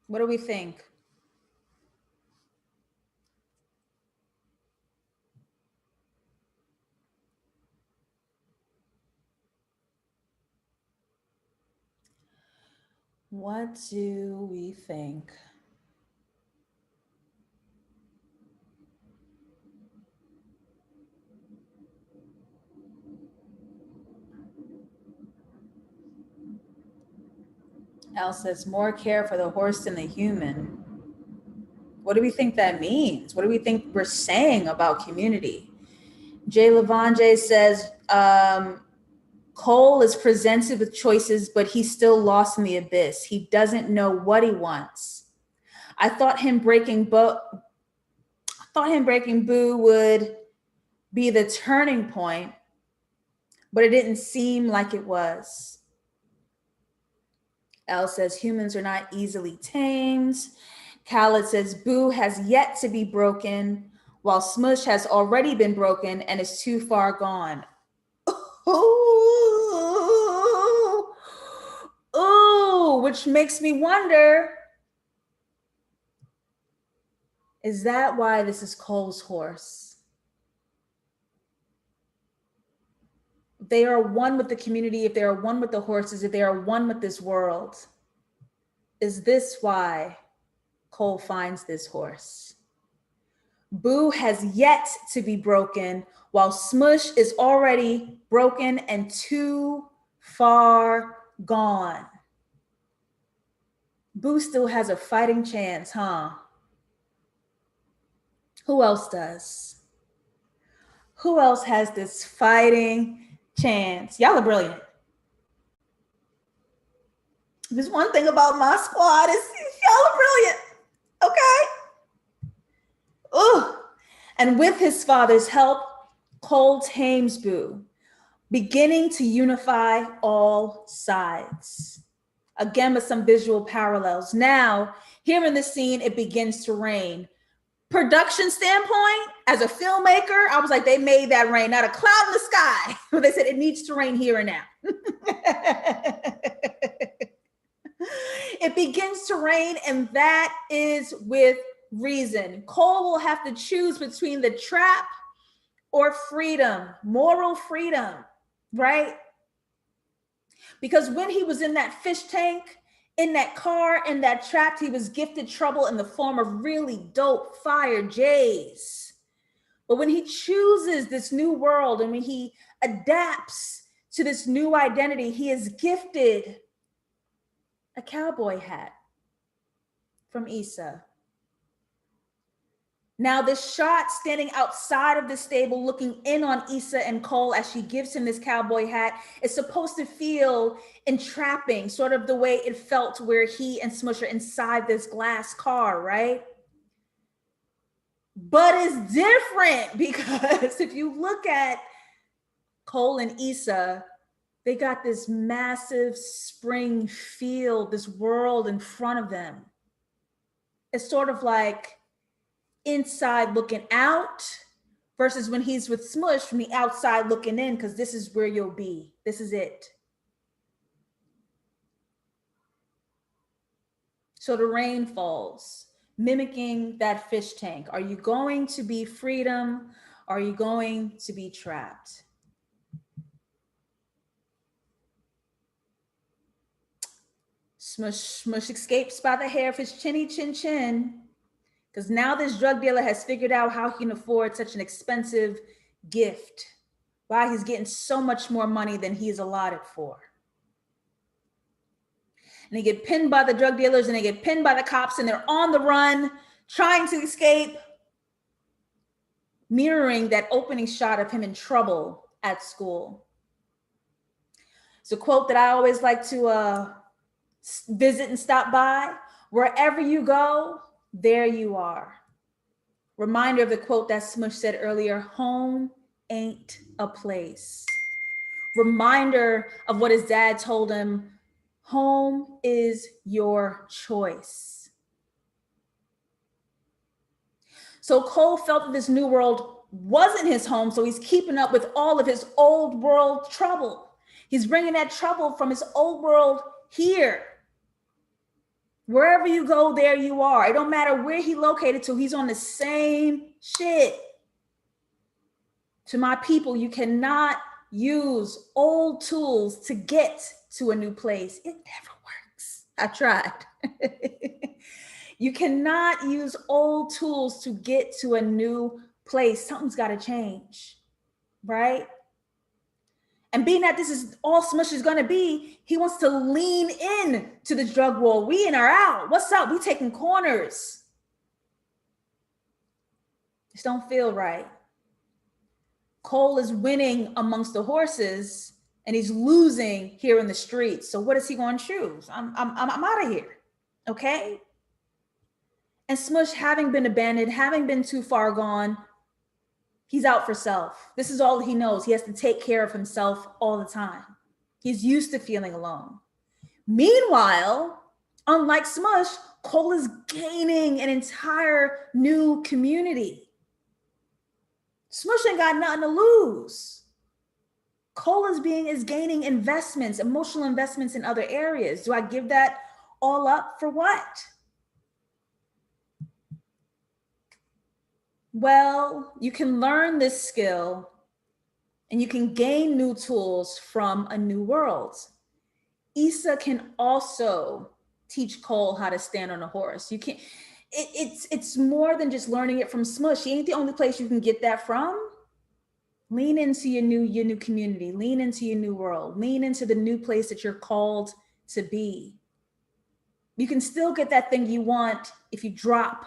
Speaker 1: What do we think? What do we think? Al says, more care for the horse than the human. What do we think that means? What do we think we're saying about community? Jay Lavanje says, Cole is presented with choices, but he's still lost in the abyss. He doesn't know what he wants. I thought him breaking Boo would be the turning point, but it didn't seem like it was. Elle says humans are not easily tamed. Khaled says Boo has yet to be broken, while Smush has already been broken and is too far gone. Ooh, ooh, which makes me wonder, is that why this is Cole's horse? If they are one with the community, if they are one with the horses, if they are one with this world, is this why Cole finds this horse? Boo has yet to be broken, while Smush is already broken and too far gone. Boo still has a fighting chance, huh? Who else does? Who else has this fighting chance? Y'all are brilliant. There's one thing about my squad is y'all are brilliant, okay? Ooh. And with his father's help, Cole tames Boo, beginning to unify all sides. Again, with some visual parallels. Now, here in this scene, it begins to rain. Production standpoint, as a filmmaker, I was like, they made that rain, not a cloud in the sky. They said it needs to rain here and now. It begins to rain, and that is with reason. Cole will have to choose between the trap or freedom, moral freedom, right? Because when he was in that fish tank, in that car, in that trap, he was gifted trouble in the form of really dope fire J's. But when he chooses this new world and when he adapts to this new identity, he is gifted a cowboy hat from Issa. Now, this shot standing outside of the stable, looking in on Issa and Cole as she gives him this cowboy hat, is supposed to feel entrapping, sort of the way it felt where he and Smush are inside this glass car, right? But it's different because if you look at Cole and Issa, they got this massive spring field, this world in front of them. It's sort of like inside looking out versus when he's with Smush from the outside looking in, because this is where you'll be. This is it. So the rain falls, mimicking that fish tank. Are you going to be freedom? Are you going to be trapped? Smush escapes by the hair of his chinny chin chin, because now this drug dealer has figured out how he can afford such an expensive gift, why he's getting so much more money than he's allotted for. And they get pinned by the drug dealers and they get pinned by the cops and they're on the run, trying to escape, mirroring that opening shot of him in trouble at school. It's a quote that I always like to visit and stop by. Wherever you go, there you are. Reminder of the quote that Smush said earlier, home ain't a place. Reminder of what his dad told him, home is your choice. So Cole felt that this new world wasn't his home, so he's keeping up with all of his old world trouble. He's bringing that trouble from his old world here. Wherever you go, there you are. It don't matter where he located to, he's on the same shit. To my people, you cannot use old tools to get to a new place. It never works. I tried. You cannot use old tools to get to a new place. Something's got to change, right? And being that this is all Smush is going to be, he wants to lean in to the drug war. We in or out. What's up? We taking corners. This don't feel right. Cole is winning amongst the horses and he's losing here in the streets. So what is he going to choose? I'm out of here. Okay. And Smush, having been abandoned, having been too far gone, He's out for self. This is all he knows. He has to take care of himself all the time. He's used to feeling alone. Meanwhile, unlike Smush, Cole is gaining an entire new community. Smush ain't got nothing to lose. Cole is gaining investments, emotional investments in other areas. Do I give that all up for what? Well, you can learn this skill and you can gain new tools from a new world. Issa can also teach Cole how to stand on a horse. You can't, it's more than just learning it from Smush. She ain't the only place you can get that from. Lean into your new community, lean into your new world, lean into the new place that you're called to be. You can still get that thing you want if you drop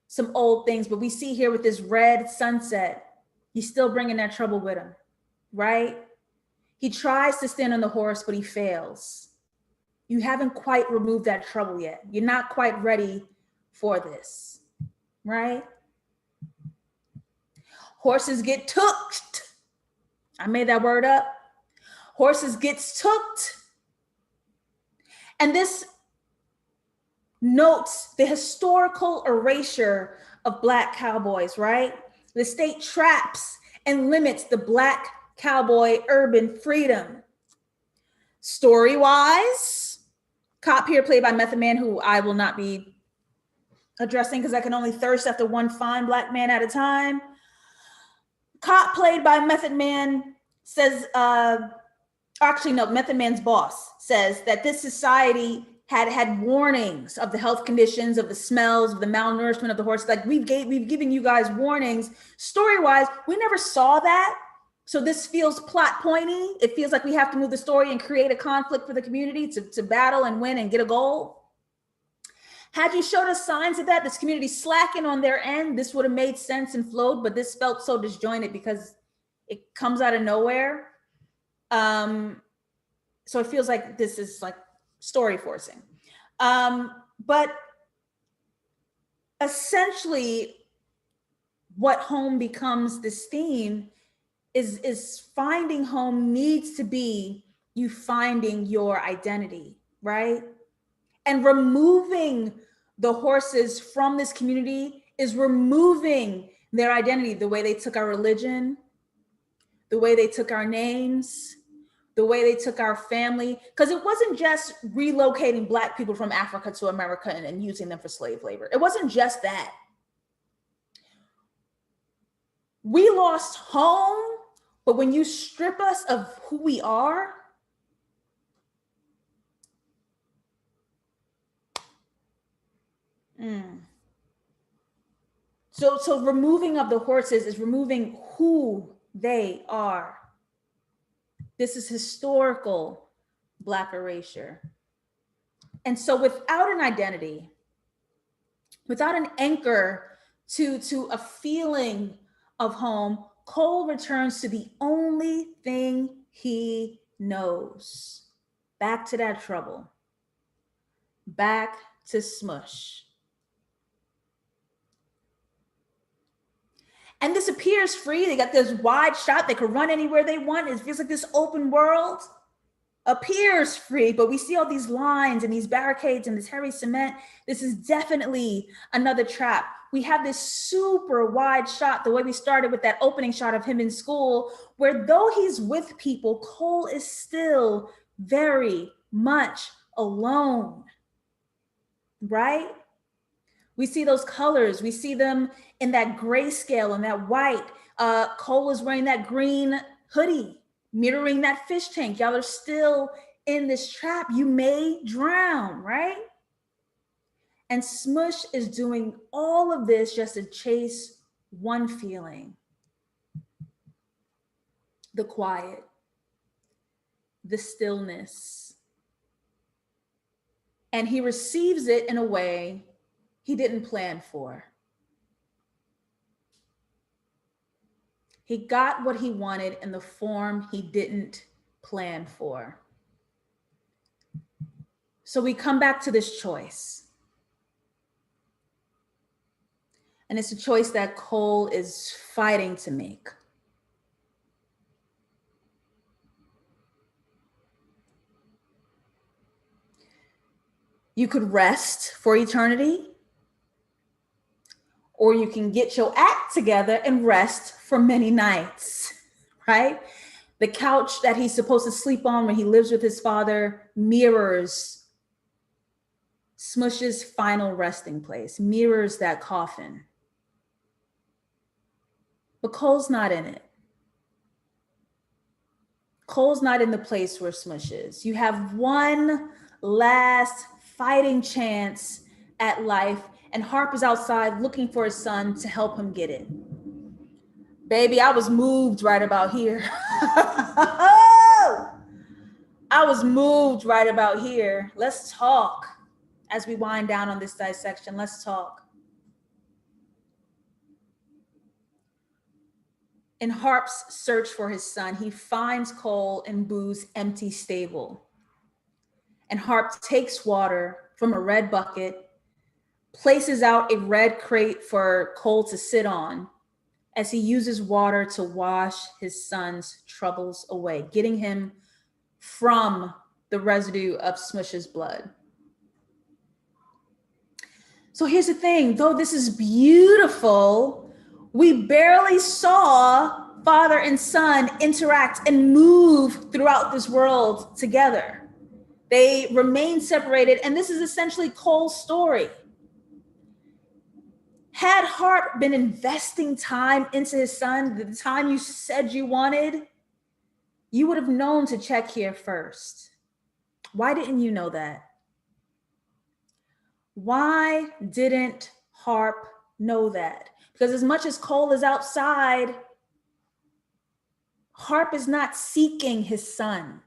Speaker 1: some old things, but we see here with this red sunset, he's still bringing that trouble with him, right? He tries to stand on the horse, but he fails. You haven't quite removed that trouble yet. You're not quite ready for this, right? Horses get tooked. I made that word up. Horses gets tooked. And this notes the historical erasure of Black cowboys, right? The state traps and limits the Black cowboy urban freedom. Story-wise, cop here played by Method Man, who I will not be addressing because I can only thirst after one fine Black man at a time. Cop played by Method Man says, actually no, Method Man's boss says that this society had warnings of the health conditions, of the smells, of the malnourishment of the horse. Like we've given you guys warnings. Story-wise, we never saw that. So this feels plot pointy. It feels like we have to move the story and create a conflict for the community to battle and win and get a goal. Had you showed us signs of that, this community slacking on their end, this would have made sense and flowed, but this felt so disjointed because it comes out of nowhere. So it feels like this is like story forcing. But essentially what home becomes this theme is finding home needs to be you finding your identity, right? And removing the horses from this community is removing their identity, the way they took our religion, the way they took our names, the way they took our family. Because it wasn't just relocating Black people from Africa to America and using them for slave labor. It wasn't just that. We lost home, but when you strip us of who we are, So removing of the horses is removing who they are. This is historical Black erasure. And so without an identity, without an anchor to a feeling of home, Cole returns to the only thing he knows. Back to that trouble. Back to Smush. And this appears free. They got this wide shot. They could run anywhere they want. It feels like this open world appears free, but we see all these lines and these barricades and this heavy cement. This is definitely another trap. We have this super wide shot, the way we started with that opening shot of him in school, where though he's with people, Cole is still very much alone, right? We see those colors. We see them in that grayscale and that white. Cole is wearing that green hoodie, mirroring that fish tank. Y'all are still in this trap. You may drown, right? And Smush is doing all of this just to chase one feeling: the quiet, the stillness. And he receives it in a way he didn't plan for. He got what he wanted in the form he didn't plan for. So we come back to this choice. And it's a choice that Cole is fighting to make. You could rest for eternity, or you can get your act together and rest for many nights, right? The couch that he's supposed to sleep on when he lives with his father mirrors Smush's final resting place, mirrors that coffin. But Cole's not in it. Cole's not in the place where Smush is. You have one last fighting chance at life, and Harp is outside looking for his son to help him get it. Baby, I was moved right about here. I was moved right about here. Let's talk as we wind down on this dissection. Let's talk. In Harp's search for his son, he finds Cole in Boo's empty stable. And Harp takes water from a red bucket, places out a red crate for Cole to sit on as he uses water to wash his son's troubles away, getting him from the residue of Smush's blood. So here's the thing, though this is beautiful, we barely saw father and son interact and move throughout this world together. They remain separated, and this is essentially Cole's story. Had Harp been investing time into his son, the time you said you wanted, you would have known to check here first. Why didn't you know that? Why didn't Harp know that? Because as much as Cole is outside, Harp is not seeking his son.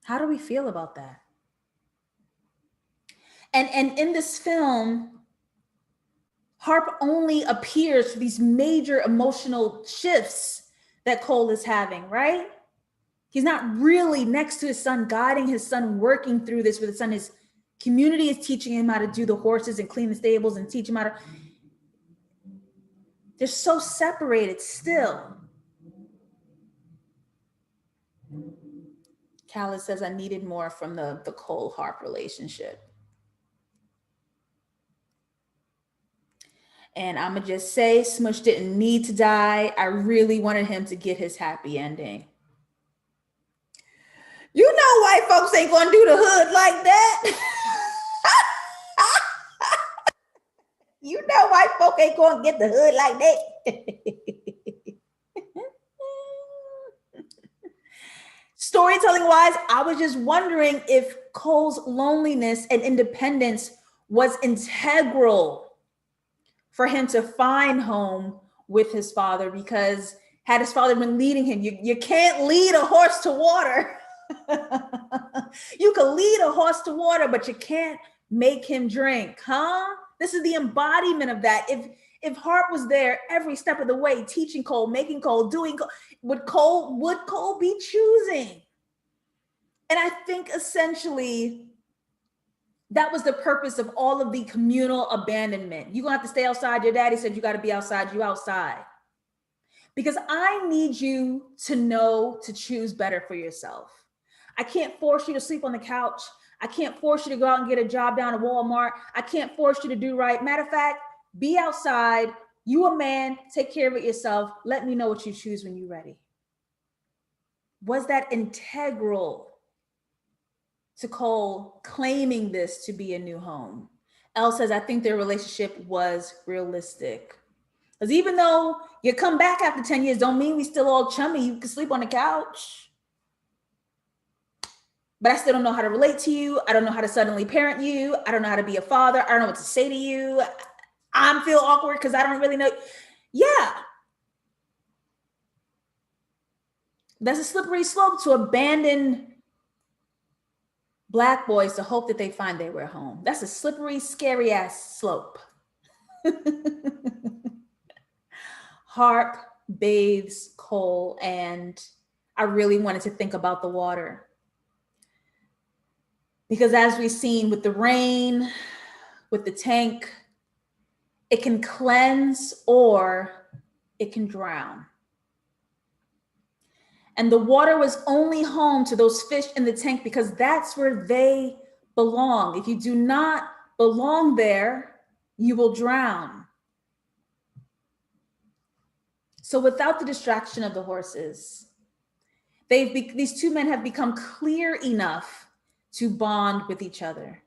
Speaker 1: How do we feel about that? And in this film, Harp only appears for these major emotional shifts that Cole is having, right? He's not really next to his son, guiding his son, working through this with his son. His community is teaching him how to do the horses and clean the stables and teach him how to. They're so separated still. Khaled says, I needed more from the Cole-Harp relationship. And I'm going to just say, Smush didn't need to die. I really wanted him to get his happy ending. You know white folks ain't going to do the hood like that. You know white folk ain't going to get the hood like that. Storytelling wise, I was just wondering if Cole's loneliness and independence was integral for him to find home with his father, because had his father been leading him, you can't lead a horse to water. You can lead a horse to water, but you can't make him drink, huh? This is the embodiment of that. If Harp was there every step of the way, teaching Cole, making Cole, doing Cole, would Cole be choosing? And I think essentially that was the purpose of all of the communal abandonment. You're gonna have to stay outside. Your daddy said you gotta be outside, you outside. Because I need you to know to choose better for yourself. I can't force you to sleep on the couch. I can't force you to go out and get a job down at Walmart. I can't force you to do right. Matter of fact, be outside. You a man, take care of it yourself. Let me know what you choose when you're ready. Was that integral to Cole claiming this to be a new home? Elle says, I think their relationship was realistic. Because even though you come back after 10 years, don't mean we still all chummy. You can sleep on the couch. But I still don't know how to relate to you. I don't know how to suddenly parent you. I don't know how to be a father. I don't know what to say to you. I feel awkward because I don't really know. Yeah. That's a slippery slope to abandon Black boys to hope that they find their way home. That's a slippery, scary ass slope. Harp bathes Cole, and I really wanted to think about the water. Because as we've seen with the rain, with the tank. It can cleanse or it can drown. And the water was only home to those fish in the tank because that's where they belong. If you do not belong there, you will drown. So without the distraction of the horses, these two men have become clear enough to bond with each other.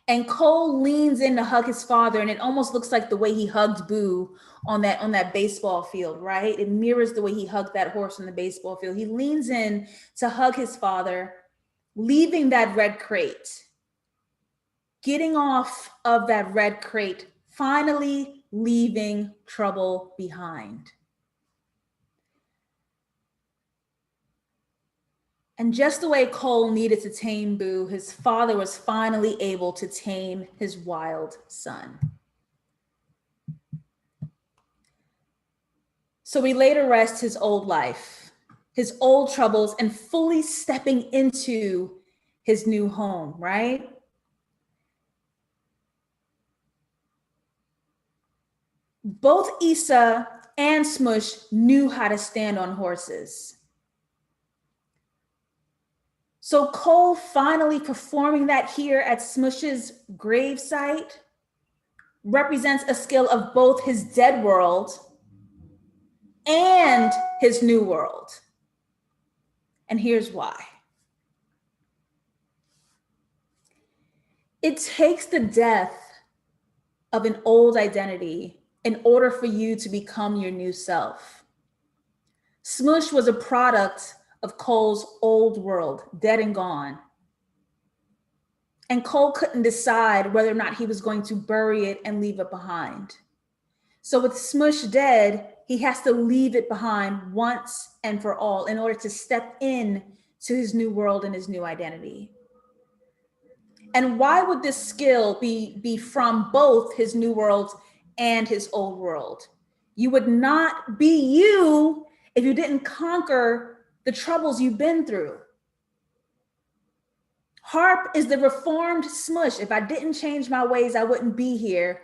Speaker 1: And Cole leans in to hug his father, and it almost looks like the way he hugged Boo on that baseball field, right? It mirrors the way he hugged that horse on the baseball field. He leans in to hug his father, leaving that red crate, getting off of that red crate, finally leaving trouble behind. And just the way Cole needed to tame Boo, his father was finally able to tame his wild son. So he later rests his old life, his old troubles, and fully stepping into his new home, right? Both Issa and Smush knew how to stand on horses. So Cole finally performing that here at Smush's gravesite represents a skill of both his dead world and his new world. And here's why. It takes the death of an old identity in order for you to become your new self. Smush was a product of Cole's old world, dead and gone. And Cole couldn't decide whether or not he was going to bury it and leave it behind. So with Smush dead, he has to leave it behind once and for all in order to step in to his new world and his new identity. And why would this skill be from both his new world and his old world? You would not be you if you didn't conquer the troubles you've been through. Harp is the reformed Smush. If I didn't change my ways, I wouldn't be here,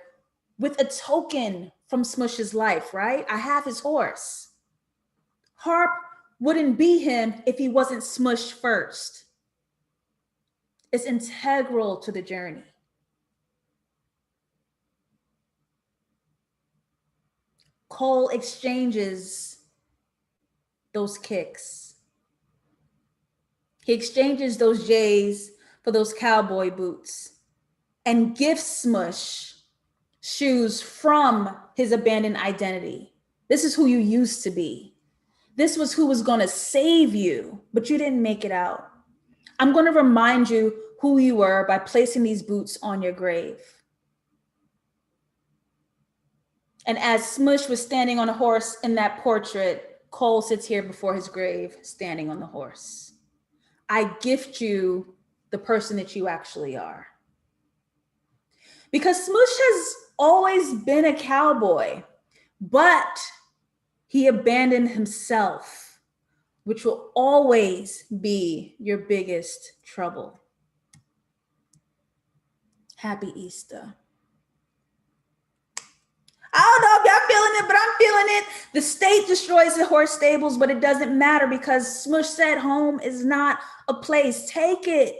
Speaker 1: with a token from Smush's life, right? I have his horse. Harp wouldn't be him if he wasn't Smush first. It's integral to the journey. Cole exchanges those kicks. He exchanges those J's for those cowboy boots and gifts Smush shoes from his abandoned identity. This is who you used to be. This was who was going to save you, but you didn't make it out. I'm going to remind you who you were by placing these boots on your grave. And as Smush was standing on a horse in that portrait, Cole sits here before his grave, standing on the horse. I gift you the person that you actually are. Because Smush has always been a cowboy, but he abandoned himself, which will always be your biggest trouble. Happy Easter. I don't know if y'all feeling it, but I'm feeling it. The state destroys the horse stables, but it doesn't matter because Smush said home is not a place. Take it.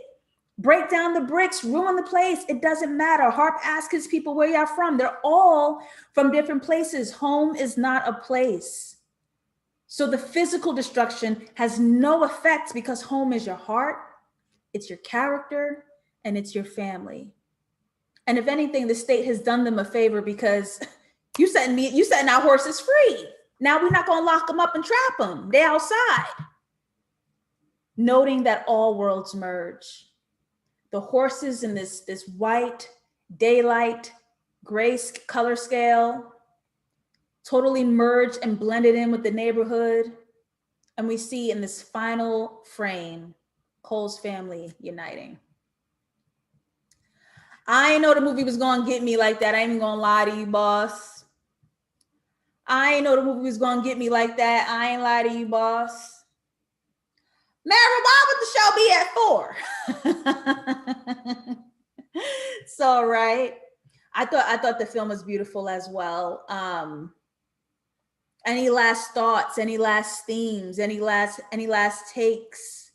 Speaker 1: Break down the bricks, ruin the place. It doesn't matter. Harp asks his people where y'all from. They're all from different places. Home is not a place. So the physical destruction has no effect because home is your heart, it's your character, and it's your family. And if anything, the state has done them a favor because you setting our horses free. Now we're not gonna lock them up and trap them. They're outside. Noting that all worlds merge. The horses in this white, daylight, gray color scale totally merged and blended in with the neighborhood. And we see in this final frame, Cole's family uniting. I ain't know the movie was gonna get me like that. I ain't even gonna lie to you, boss. I ain't know the movie was gonna get me like that. I ain't lie to you, boss. Mary, why would the show be at 4? So, right. I thought the film was beautiful as well. Any last thoughts, any last themes, any last takes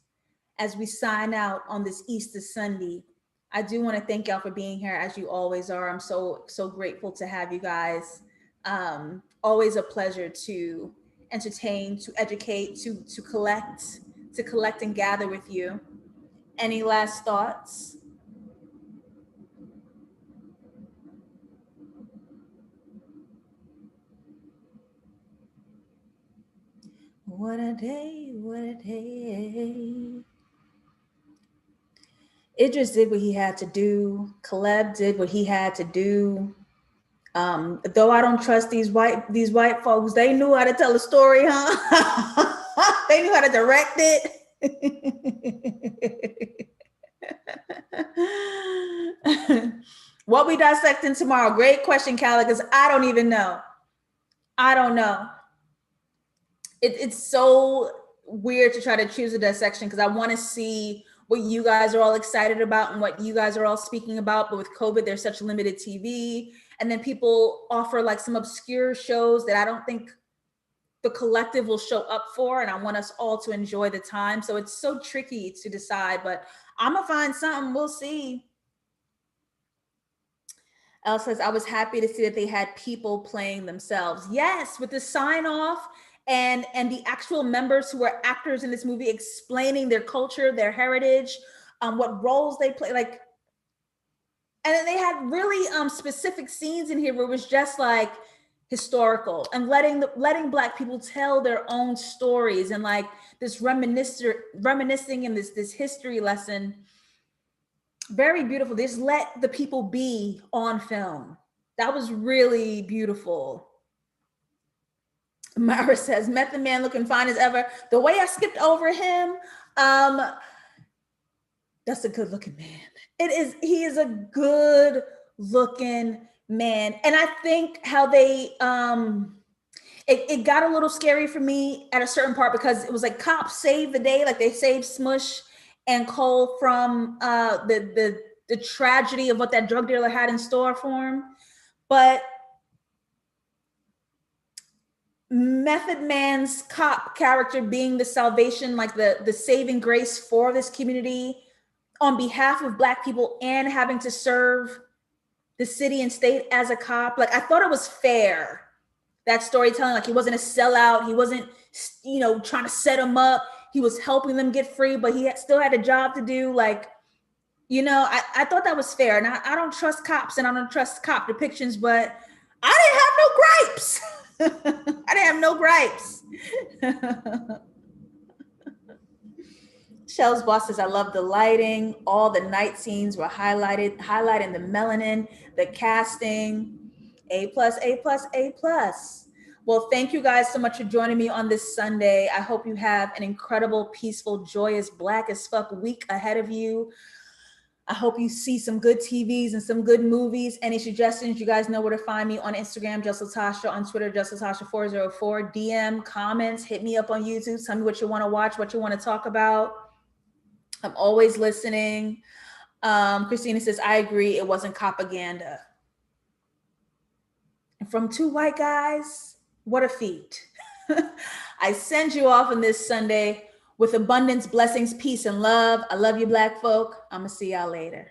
Speaker 1: as we sign out on this Easter Sunday? I do want to thank y'all for being here as you always are. I'm so grateful to have you guys. Always a pleasure to entertain, to educate, to collect and gather with you. Any last thoughts? What a day, what a day. Idris did what he had to do. Caleb did what he had to do. Though I don't trust these white folks, they knew how to tell a story, huh? They knew how to direct it. What we dissecting tomorrow? Great question, Callie, because I don't even know. I don't know. It's so weird to try to choose a dissection because I want to see what you guys are all excited about and what you guys are all speaking about. But with COVID, there's such limited TV. And then people offer like some obscure shows that I don't think the collective will show up for. And I want us all to enjoy the time. So it's so tricky to decide, but I'm going to find something. We'll see. Elle says, I was happy to see that they had people playing themselves. Yes, with the sign off and the actual members who were actors in this movie explaining their culture, their heritage, what roles they play. Like, and then they had really specific scenes in here where it was just like historical and letting Black people tell their own stories and like this reminiscing in this history lesson. Very beautiful. They just let the people be on film. That was really beautiful. Myra says, Method Man looking fine as ever. The way I skipped over him, that's a good looking man. He is a good looking man. And I think how they, it got a little scary for me at a certain part because it was like cops saved the day. Like they saved Smush and Cole from the tragedy of what that drug dealer had in store for him. But Method Man's cop character being the salvation, like the saving grace for this community on behalf of Black people and having to serve the city and state as a cop. Like I thought it was fair, that storytelling. Like he wasn't a sellout. He wasn't, trying to set them up. He was helping them get free, but he still had a job to do. Like, I thought that was fair. And I don't trust cops and I don't trust cop depictions, but I didn't have no gripes. I didn't have no gripes. Shell's boss says, I love the lighting. All the night scenes were highlighting the melanin, the casting. A plus, A plus, A plus. Well, thank you guys so much for joining me on this Sunday. I hope you have an incredible, peaceful, joyous, Black as fuck week ahead of you. I hope you see some good TVs and some good movies. Any suggestions, you guys know where to find me on Instagram, JustLatasha, on Twitter, JustLatasha404. DM, comments, hit me up on YouTube. Tell me what you want to watch, what you want to talk about. I'm always listening. Christina says, I agree. It wasn't propaganda. And from two white guys, what a feat. I send you off on this Sunday with abundance, blessings, peace, and love. I love you, Black folk. I'm going to see y'all later.